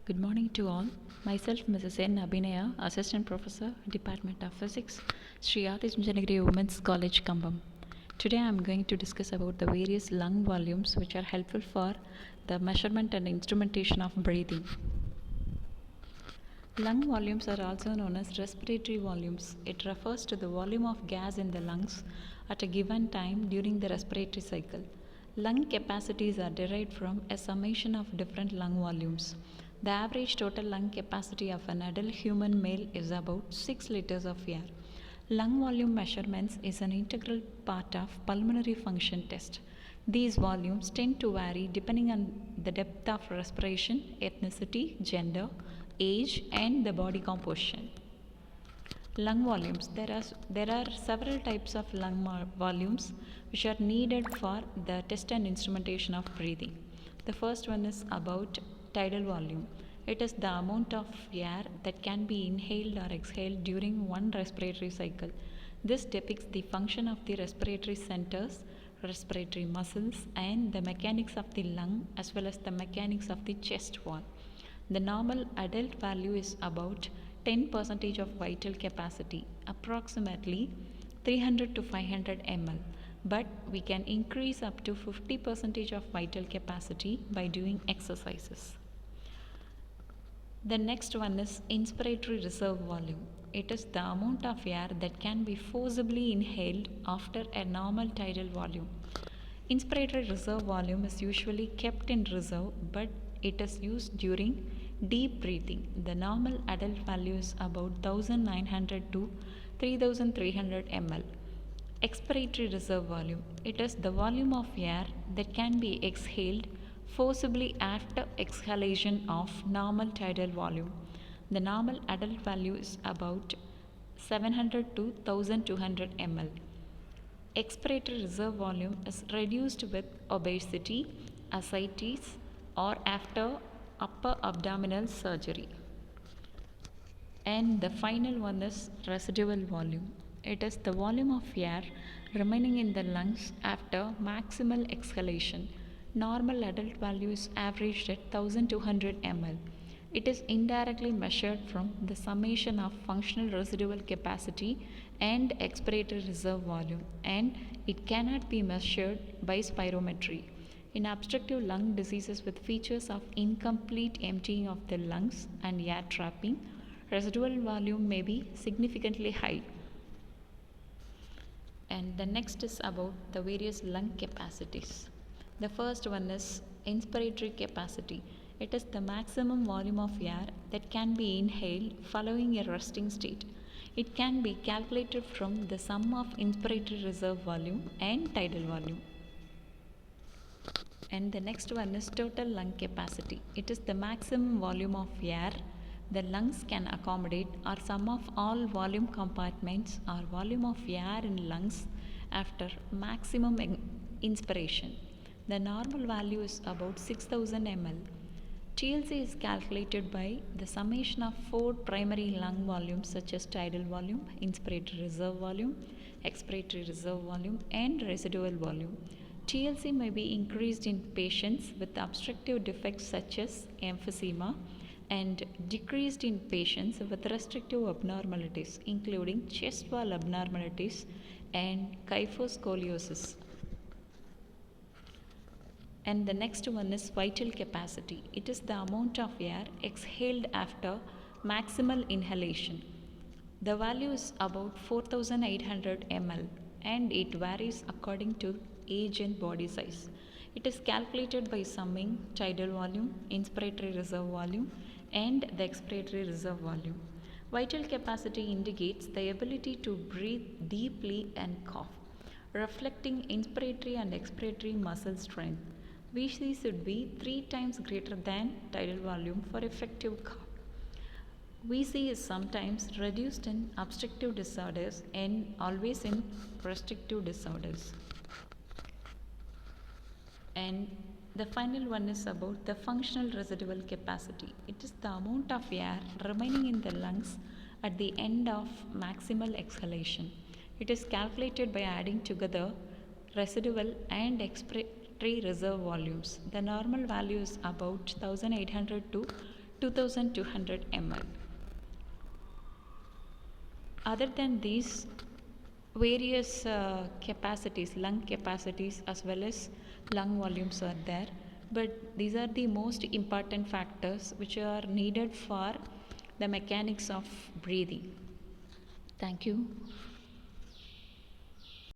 Good morning to all. Myself, Mrs. N. Abhinaya, Assistant Professor, Department of Physics, Sri Atish Janagiri Women's College, Kambam. Today I am going to discuss about the various lung volumes which are helpful for the measurement and instrumentation of breathing. Lung volumes are also known as respiratory volumes. It refers to the volume of gas in the lungs at a given time during the respiratory cycle. Lung capacities are derived from a summation of different lung volumes. The average total lung capacity of an adult human male is about 6 liters of air. Lung volume measurements is an integral part of pulmonary function test. These volumes tend to vary depending on the depth of respiration, ethnicity, gender, age, and the body composition. Lung volumes. There are several types of lung volumes which are needed for the test and instrumentation of breathing. The first one is about tidal volume. It is the amount of air that can be inhaled or exhaled during one respiratory cycle. This depicts the function of the respiratory centers, respiratory muscles, and the mechanics of the lung as well as the mechanics of the chest wall. The normal adult value is about 10% of vital capacity, approximately 300 to 500 ml, but we can increase up to 50% of vital capacity by doing exercises. The next one is inspiratory reserve volume. It is the amount of air that can be forcibly inhaled after a normal tidal volume. Inspiratory reserve volume is usually kept in reserve, but it is used during deep breathing. The normal adult value is about 1900 to 3300 ml. Expiratory reserve volume. It is the volume of air that can be exhaled forcibly after exhalation of normal tidal volume. The normal adult value is about 700 to 1200 ml. Expiratory reserve volume is reduced with obesity, ascites, or after upper abdominal surgery. And the final one is residual volume. It is the volume of air remaining in the lungs after maximal exhalation. Normal adult value is averaged at 1200 ml. It is indirectly measured from the summation of functional residual capacity and expiratory reserve volume, and it cannot be measured by spirometry. In obstructive lung diseases with features of incomplete emptying of the lungs and air trapping, residual volume may be significantly high. And the next is about the various lung capacities. The first one is inspiratory capacity. It is the maximum volume of air that can be inhaled following a resting state. It can be calculated from the sum of inspiratory reserve volume and tidal volume. And the next one is total lung capacity. It is the maximum volume of air the lungs can accommodate, or sum of all volume compartments or volume of air in lungs after maximum inspiration. The normal value is about 6000 ml. TLC is calculated by the summation of four primary lung volumes such as tidal volume, inspiratory reserve volume, expiratory reserve volume, and residual volume. TLC may be increased in patients with obstructive defects such as emphysema and decreased in patients with restrictive abnormalities including chest wall abnormalities and kyphoscoliosis. And the next one is vital capacity. It is the amount of air exhaled after maximal inhalation. The value is about 4800 ml and it varies according to age and body size. It is calculated by summing tidal volume, inspiratory reserve volume, and the expiratory reserve volume. Vital capacity indicates the ability to breathe deeply and cough, reflecting inspiratory and expiratory muscle strength. VC should be 3 times greater than tidal volume for effective cough. VC is sometimes reduced in obstructive disorders and always in restrictive disorders. And the final one is about the functional residual capacity. It is the amount of air remaining in the lungs at the end of maximal exhalation. It is calculated by adding together residual and expiratory reserve volumes. The normal value is about 1800 to 2200 ml. Other than these, various capacities, lung capacities as well as lung volumes are there, but these are the most important factors which are needed for the mechanics of breathing. Thank you.